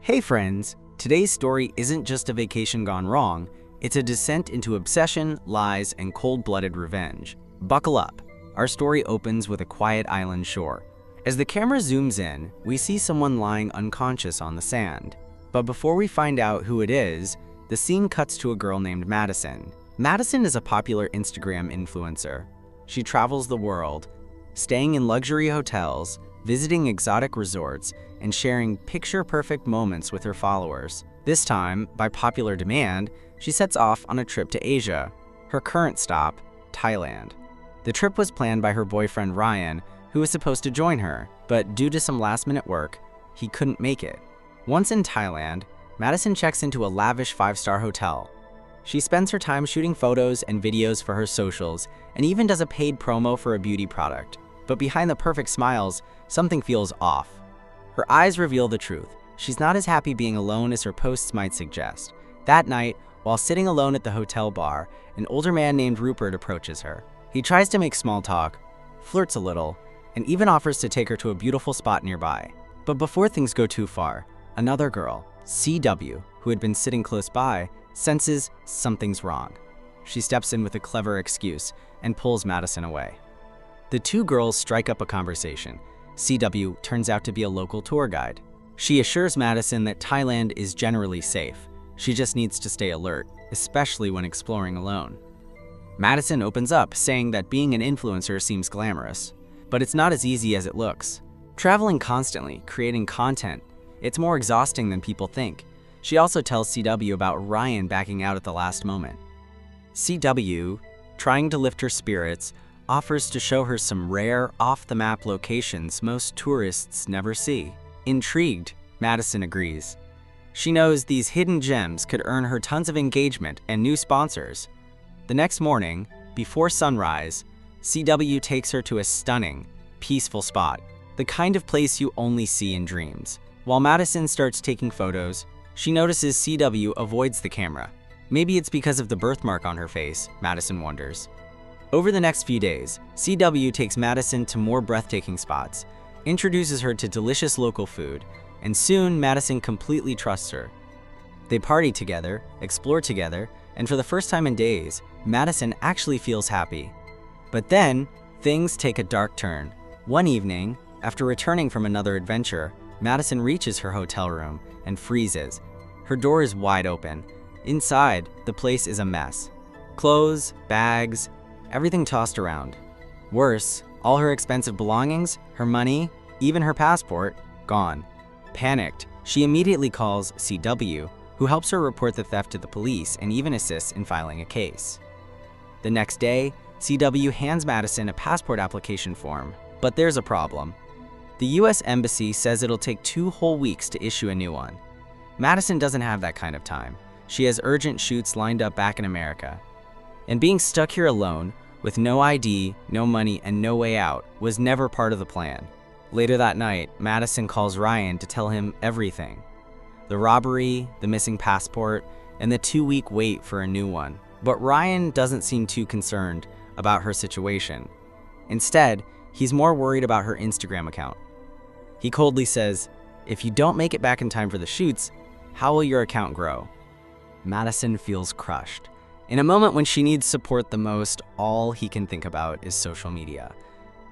Hey friends, today's story isn't just a vacation gone wrong, it's a descent into obsession, lies, and cold-blooded revenge. Buckle up. Our story opens with a quiet island shore. As the camera zooms in, we see someone lying unconscious on the sand. But before we find out who it is, the scene cuts to a girl named Madison. Madison is a popular Instagram influencer. She travels the world, staying in luxury hotels, visiting exotic resorts, and sharing picture-perfect moments with her followers. This time, by popular demand, she sets off on a trip to Asia, her current stop, Thailand. The trip was planned by her boyfriend Ryan, who was supposed to join her, but due to some last-minute work, he couldn't make it. Once in Thailand, Madison checks into a lavish 5-star hotel. She spends her time shooting photos and videos for her socials, and even does a paid promo for a beauty product. But behind the perfect smiles, something feels off. Her eyes reveal the truth. She's not as happy being alone as her posts might suggest. That night, while sitting alone at the hotel bar, an older man named Rupert approaches her. He tries to make small talk, flirts a little, and even offers to take her to a beautiful spot nearby. But before things go too far, another girl, CW, who had been sitting close by, senses something's wrong. She steps in with a clever excuse and pulls Madison away. The two girls strike up a conversation. CW turns out to be a local tour guide. She assures Madison that Thailand is generally safe. She just needs to stay alert, especially when exploring alone. Madison opens up, saying that being an influencer seems glamorous, but it's not as easy as it looks. Traveling constantly, creating content, it's more exhausting than people think. She also tells CW about Ryan backing out at the last moment. CW, trying to lift her spirits, offers to show her some rare, off-the-map locations most tourists never see. Intrigued, Madison agrees. She knows these hidden gems could earn her tons of engagement and new sponsors. The next morning, before sunrise, CW takes her to a stunning, peaceful spot, the kind of place you only see in dreams. While Madison starts taking photos, she notices CW avoids the camera. Maybe it's because of the birthmark on her face, Madison wonders. Over the next few days, CW takes Madison to more breathtaking spots, introduces her to delicious local food, and soon Madison completely trusts her. They party together, explore together, and for the first time in days, Madison actually feels happy. But then, things take a dark turn. One evening, after returning from another adventure, Madison reaches her hotel room and freezes. Her door is wide open. Inside, the place is a mess. Clothes, bags, everything tossed around. Worse, all her expensive belongings, her money, even her passport, gone. Panicked, she immediately calls CW, who helps her report the theft to the police and even assists in filing a case. The next day, CW hands Madison a passport application form, but there's a problem. The US Embassy says it'll take 2 whole weeks to issue a new one. Madison doesn't have that kind of time. She has urgent shoots lined up back in America. And being stuck here alone, with no ID, no money, and no way out, was never part of the plan. Later that night, Madison calls Ryan to tell him everything. The robbery, the missing passport, and the 2-week wait for a new one. But Ryan doesn't seem too concerned about her situation. Instead, he's more worried about her Instagram account. He coldly says, "If you don't make it back in time for the shoots, how will your account grow?" Madison feels crushed. In a moment when she needs support the most, all he can think about is social media.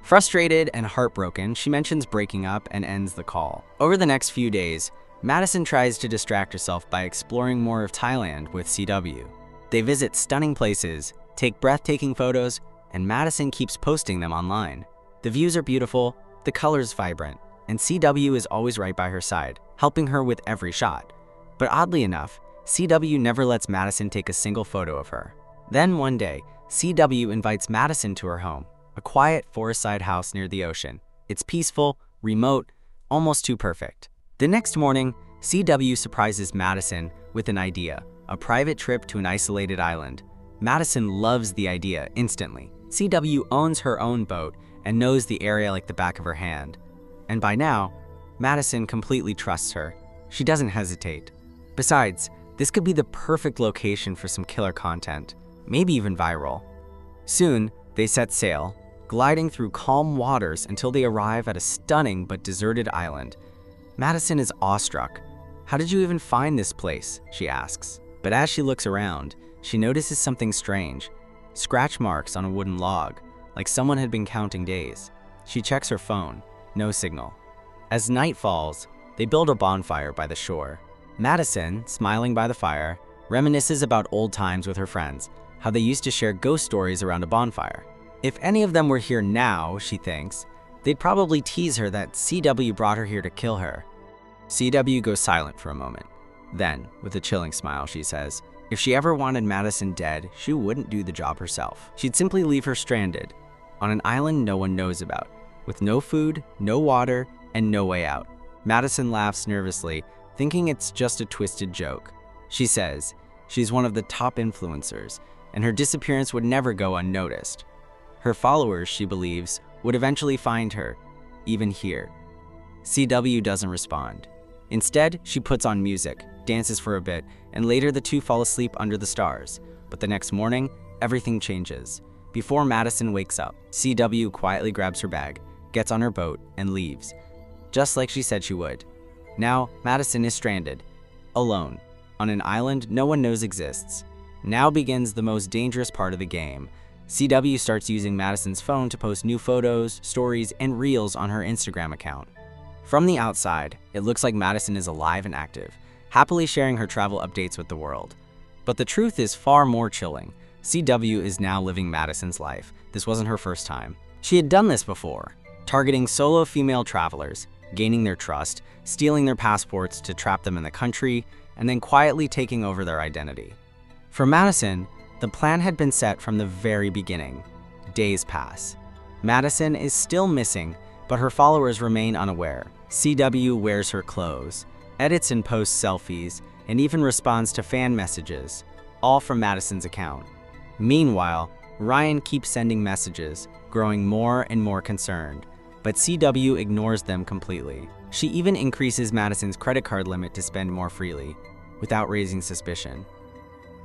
Frustrated and heartbroken, she mentions breaking up and ends the call. Over the next few days, Madison tries to distract herself by exploring more of Thailand with CW. They visit stunning places, take breathtaking photos, and Madison keeps posting them online. The views are beautiful, the colors vibrant, and CW is always right by her side, helping her with every shot. But oddly enough, CW never lets Madison take a single photo of her. Then one day, CW invites Madison to her home, a quiet forestside house near the ocean. It's peaceful, remote, almost too perfect. The next morning, CW surprises Madison with an idea, a private trip to an isolated island. Madison loves the idea instantly. CW owns her own boat and knows the area like the back of her hand. And by now, Madison completely trusts her. She doesn't hesitate. Besides, this could be the perfect location for some killer content, maybe even viral. Soon, they set sail, gliding through calm waters until they arrive at a stunning but deserted island. Madison is awestruck. "How did you even find this place?" she asks. But as she looks around, she notices something strange. Scratch marks on a wooden log, like someone had been counting days. She checks her phone. No signal. As night falls, they build a bonfire by the shore. Madison, smiling by the fire, reminisces about old times with her friends, how they used to share ghost stories around a bonfire. If any of them were here now, she thinks, they'd probably tease her that CW brought her here to kill her. CW goes silent for a moment. Then, with a chilling smile, she says, if she ever wanted Madison dead, she wouldn't do the job herself. She'd simply leave her stranded, on an island no one knows about, with no food, no water, and no way out. Madison laughs nervously, thinking it's just a twisted joke. She says she's one of the top influencers, and her disappearance would never go unnoticed. Her followers, she believes, would eventually find her, even here. CW doesn't respond. Instead, she puts on music, dances for a bit, and later the two fall asleep under the stars. But the next morning, everything changes. Before Madison wakes up, CW quietly grabs her bag, gets on her boat, and leaves, just like she said she would. Now, Madison is stranded, alone, on an island no one knows exists. Now begins the most dangerous part of the game. CW starts using Madison's phone to post new photos, stories, and reels on her Instagram account. From the outside, it looks like Madison is alive and active, happily sharing her travel updates with the world. But the truth is far more chilling. CW is now living Madison's life. This wasn't her first time. She had done this before, targeting solo female travelers, gaining their trust, stealing their passports to trap them in the country, and then quietly taking over their identity. For Madison, the plan had been set from the very beginning. Days pass. Madison is still missing, but her followers remain unaware. CW wears her clothes, edits and posts selfies, and even responds to fan messages, all from Madison's account. Meanwhile, Ryan keeps sending messages, growing more and more concerned, but CW ignores them completely. She even increases Madison's credit card limit to spend more freely, without raising suspicion.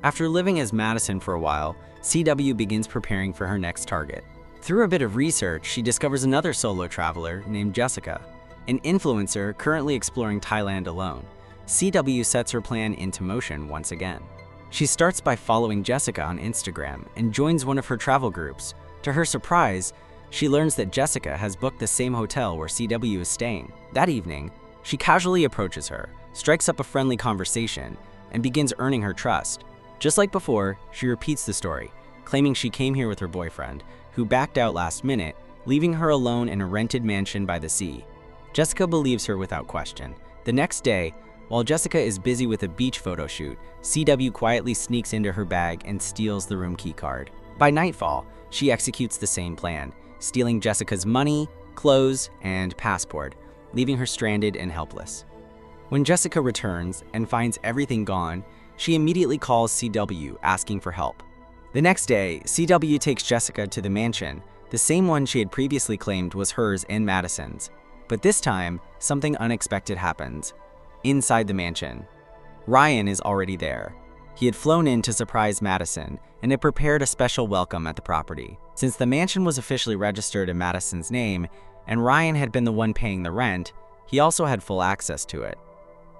After living as Madison for a while, CW begins preparing for her next target. Through a bit of research, she discovers another solo traveler named Jessica, an influencer currently exploring Thailand alone. CW sets her plan into motion once again. She starts by following Jessica on Instagram and joins one of her travel groups. To her surprise, she learns that Jessica has booked the same hotel where CW is staying. That evening, she casually approaches her, strikes up a friendly conversation, and begins earning her trust. Just like before, she repeats the story, claiming she came here with her boyfriend, who backed out last minute, leaving her alone in a rented mansion by the sea. Jessica believes her without question. The next day, while Jessica is busy with a beach photo shoot, CW quietly sneaks into her bag and steals the room key card. By nightfall, she executes the same plan, stealing Jessica's money, clothes, and passport, leaving her stranded and helpless. When Jessica returns and finds everything gone, she immediately calls CW asking for help. The next day, CW takes Jessica to the mansion, the same one she had previously claimed was hers and Madison's. But this time, something unexpected happens. Inside the mansion, Ryan is already there. He had flown in to surprise Madison and had prepared a special welcome at the property. Since the mansion was officially registered in Madison's name and Ryan had been the one paying the rent, he also had full access to it.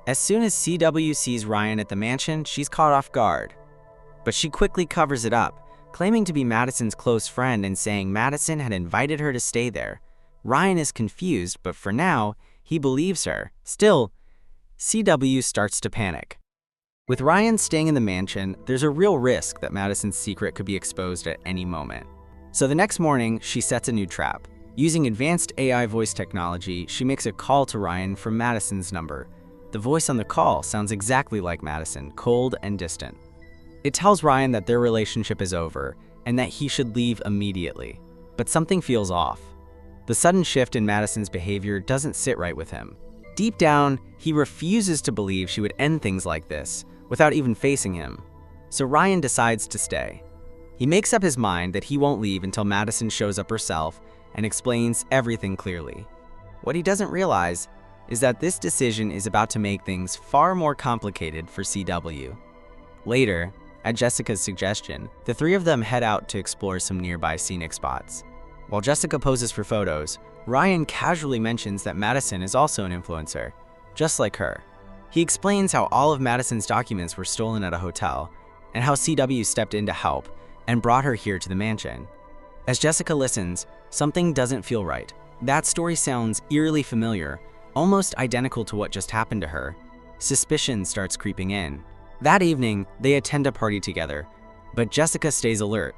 As soon as CW sees Ryan at the mansion, she's caught off guard. But she quickly covers it up, claiming to be Madison's close friend and saying Madison had invited her to stay there. Ryan is confused, but for now, he believes her. Still, CW starts to panic. With Ryan staying in the mansion, there's a real risk that Madison's secret could be exposed at any moment. So the next morning, she sets a new trap. Using advanced AI voice technology, she makes a call to Ryan from Madison's number. The voice on the call sounds exactly like Madison, cold and distant. It tells Ryan that their relationship is over and that he should leave immediately. But something feels off. The sudden shift in Madison's behavior doesn't sit right with him. Deep down, he refuses to believe she would end things like this without even facing him. So Ryan decides to stay. He makes up his mind that he won't leave until Madison shows up herself and explains everything clearly. What he doesn't realize is that this decision is about to make things far more complicated for CW. Later, at Jessica's suggestion, the three of them head out to explore some nearby scenic spots. While Jessica poses for photos, Ryan casually mentions that Madison is also an influencer, just like her. He explains how all of Madison's documents were stolen at a hotel and how CW stepped in to help and brought her here to the mansion. As Jessica listens, something doesn't feel right. That story sounds eerily familiar, almost identical to what just happened to her. Suspicion starts creeping in. That evening, they attend a party together, but Jessica stays alert.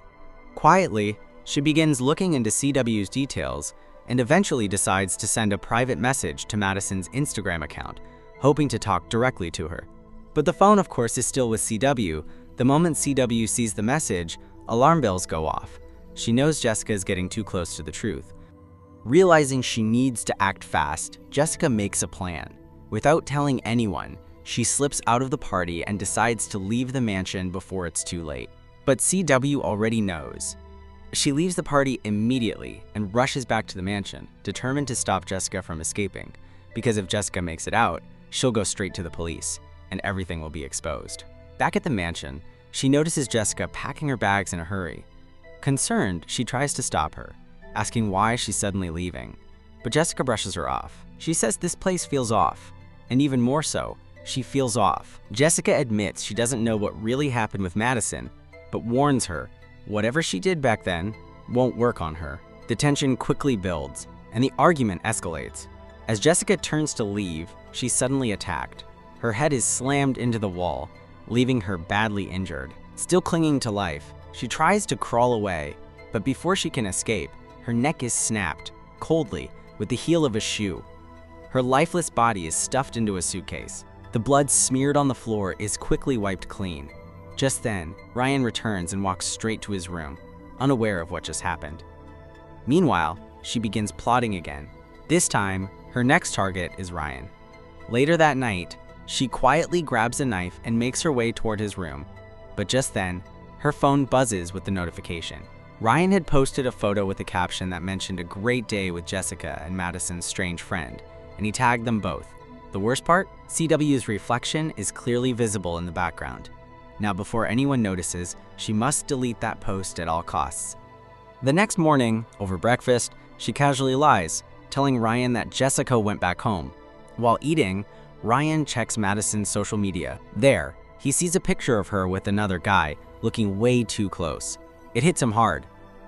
Quietly, she begins looking into CW's details and eventually decides to send a private message to Madison's Instagram account, hoping to talk directly to her. But the phone, of course, is still with CW. The moment CW sees the message, alarm bells go off. She knows Jessica is getting too close to the truth. Realizing she needs to act fast, Jessica makes a plan. Without telling anyone, she slips out of the party and decides to leave the mansion before it's too late. But CW already knows. She leaves the party immediately and rushes back to the mansion, determined to stop Jessica from escaping, because if Jessica makes it out, she'll go straight to the police, and everything will be exposed. Back at the mansion, she notices Jessica packing her bags in a hurry. Concerned, she tries to stop her, asking why she's suddenly leaving. But Jessica brushes her off. She says this place feels off, and even more so, she feels off. Jessica admits she doesn't know what really happened with Madison, but warns her whatever she did back then won't work on her. The tension quickly builds, and the argument escalates. As Jessica turns to leave, she's suddenly attacked. Her head is slammed into the wall, leaving her badly injured. Still clinging to life, she tries to crawl away, but before she can escape, her neck is snapped, coldly, with the heel of a shoe. Her lifeless body is stuffed into a suitcase. The blood smeared on the floor is quickly wiped clean. Just then, Ryan returns and walks straight to his room, unaware of what just happened. Meanwhile, she begins plotting again. This time, her next target is Ryan. Later that night, she quietly grabs a knife and makes her way toward his room. But just then, her phone buzzes with the notification. Ryan had posted a photo with a caption that mentioned a great day with Jessica and Madison's strange friend, and he tagged them both. The worst part? CW's reflection is clearly visible in the background. Now, before anyone notices, she must delete that post at all costs. The next morning, over breakfast, she casually lies, telling Ryan that Jessica went back home. While eating, Ryan checks Madison's social media. There, he sees a picture of her with another guy, looking way too close. It hits him hard.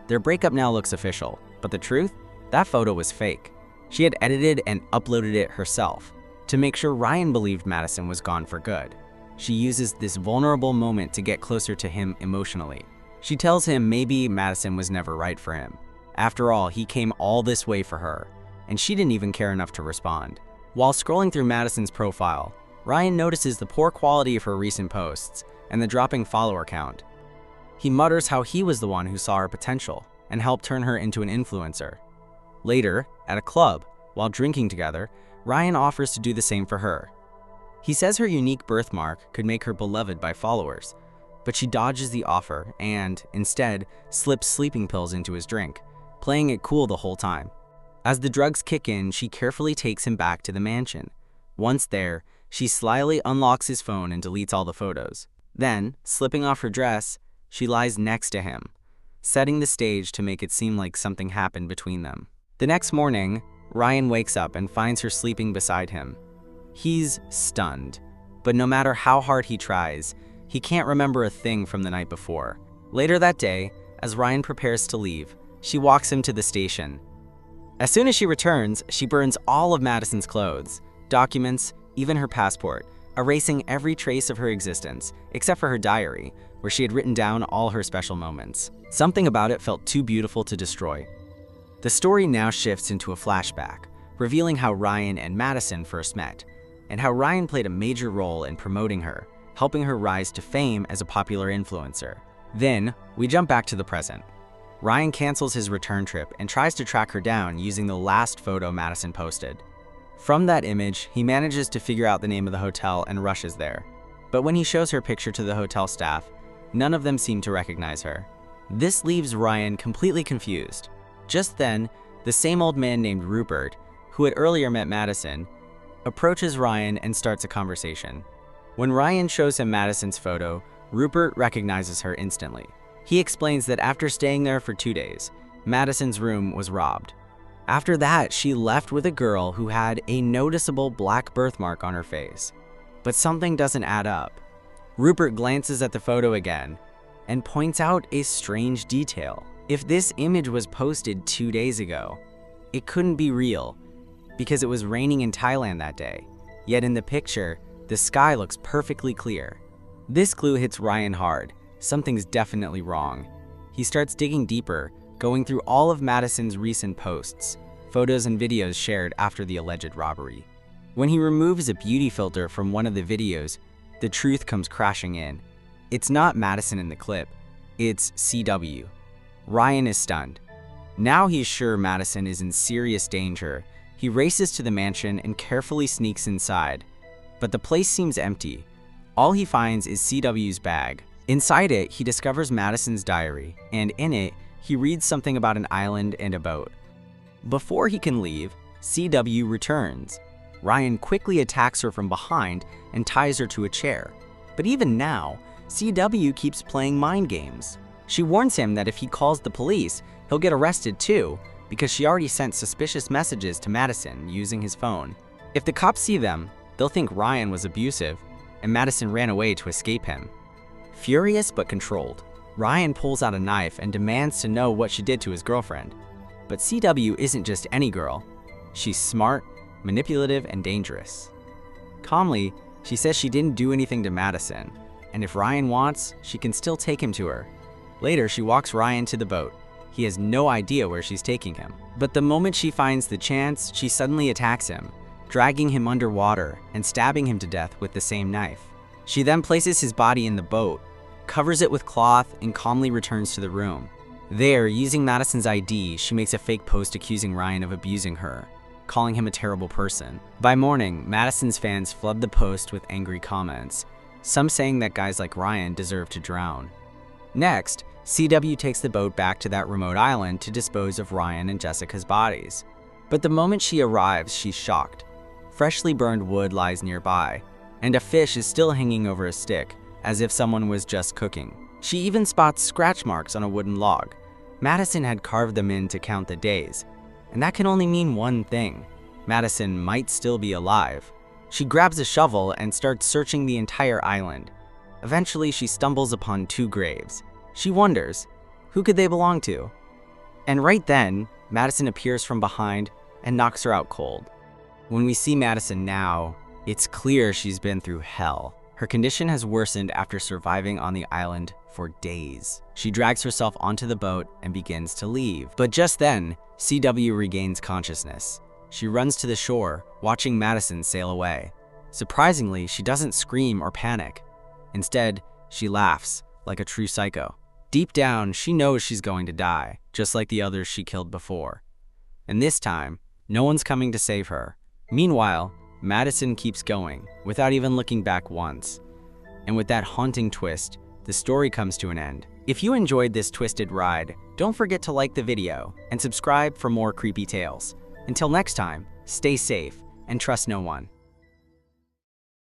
Their breakup now looks official, but the truth? That photo was fake. She had edited and uploaded it herself to make sure Ryan believed Madison was gone for good. She uses this vulnerable moment to get closer to him emotionally. She tells him maybe Madison was never right for him. After all, he came all this way for her, and she didn't even care enough to respond. While scrolling through Madison's profile, Ryan notices the poor quality of her recent posts and the dropping follower count. He mutters how he was the one who saw her potential and helped turn her into an influencer. Later, at a club, while drinking together, Ryan offers to do the same for her. He says her unique birthmark could make her beloved by followers, but she dodges the offer and, instead, slips sleeping pills into his drink, playing it cool the whole time. As the drugs kick in, she carefully takes him back to the mansion. Once there, she slyly unlocks his phone and deletes all the photos. Then, slipping off her dress, she lies next to him, setting the stage to make it seem like something happened between them. The next morning, Ryan wakes up and finds her sleeping beside him. He's stunned, but no matter how hard he tries, he can't remember a thing from the night before. Later that day, as Ryan prepares to leave, she walks him to the station. As soon as she returns, she burns all of Madison's clothes, documents, even her passport, erasing every trace of her existence, except for her diary, where she had written down all her special moments. Something about it felt too beautiful to destroy. The story now shifts into a flashback, revealing how Ryan and Madison first met, and how Ryan played a major role in promoting her, helping her rise to fame as a popular influencer. Then, we jump back to the present. Ryan cancels his return trip and tries to track her down using the last photo Madison posted. From that image, he manages to figure out the name of the hotel and rushes there. But when he shows her picture to the hotel staff, none of them seem to recognize her. This leaves Ryan completely confused. Just then, the same old man named Rupert, who had earlier met Madison, approaches Ryan and starts a conversation. When Ryan shows him Madison's photo, Rupert recognizes her instantly. He explains that after staying there for 2 days, Madison's room was robbed. After that, she left with a girl who had a noticeable black birthmark on her face. But something doesn't add up. Rupert glances at the photo again and points out a strange detail. If this image was posted 2 days ago, it couldn't be real because it was raining in Thailand that day. Yet in the picture, the sky looks perfectly clear. This clue hits Ryan hard. Something's definitely wrong. He starts digging deeper, going through all of Madison's recent posts, photos and videos shared after the alleged robbery. When he removes a beauty filter from one of the videos, the truth comes crashing in. It's not Madison in the clip, it's CW. Ryan is stunned. Now he's sure Madison is in serious danger. He races to the mansion and carefully sneaks inside. But the place seems empty. All he finds is CW's bag. Inside it, he discovers Madison's diary, and in it, he reads something about an island and a boat. Before he can leave, CW returns. Ryan quickly attacks her from behind and ties her to a chair. But even now, CW keeps playing mind games. She warns him that if he calls the police, he'll get arrested too, because she already sent suspicious messages to Madison using his phone. If the cops see them, they'll think Ryan was abusive, and Madison ran away to escape him. Furious but controlled, Ryan pulls out a knife and demands to know what she did to his girlfriend. But CW isn't just any girl. She's smart, manipulative, and dangerous. Calmly, she says she didn't do anything to Madison, and if Ryan wants, she can still take him to her. Later, she walks Ryan to the boat. He has no idea where she's taking him. But the moment she finds the chance, she suddenly attacks him, dragging him underwater and stabbing him to death with the same knife. She then places his body in the boat, covers it with cloth, and calmly returns to the room. There, using Madison's ID, she makes a fake post accusing Ryan of abusing her, calling him a terrible person. By morning, Madison's fans flood the post with angry comments, some saying that guys like Ryan deserve to drown. Next, CW takes the boat back to that remote island to dispose of Ryan and Jessica's bodies. But the moment she arrives, she's shocked. Freshly burned wood lies nearby, and a fish is still hanging over a stick, as if someone was just cooking. She even spots scratch marks on a wooden log. Madison had carved them in to count the days, and that can only mean one thing. Madison might still be alive. She grabs a shovel and starts searching the entire island. Eventually, she stumbles upon 2 graves. She wonders, who could they belong to? And right then, Madison appears from behind and knocks her out cold. When we see Madison now, it's clear she's been through hell. Her condition has worsened after surviving on the island for days. She drags herself onto the boat and begins to leave. But just then, CW regains consciousness. She runs to the shore, watching Madison sail away. Surprisingly, she doesn't scream or panic. Instead, she laughs, like a true psycho. Deep down, she knows she's going to die, just like the others she killed before. And this time, no one's coming to save her. Meanwhile, Madison keeps going, without even looking back once. And with that haunting twist, the story comes to an end. If you enjoyed this twisted ride, don't forget to like the video and subscribe for more creepy tales. Until next time, stay safe and trust no one.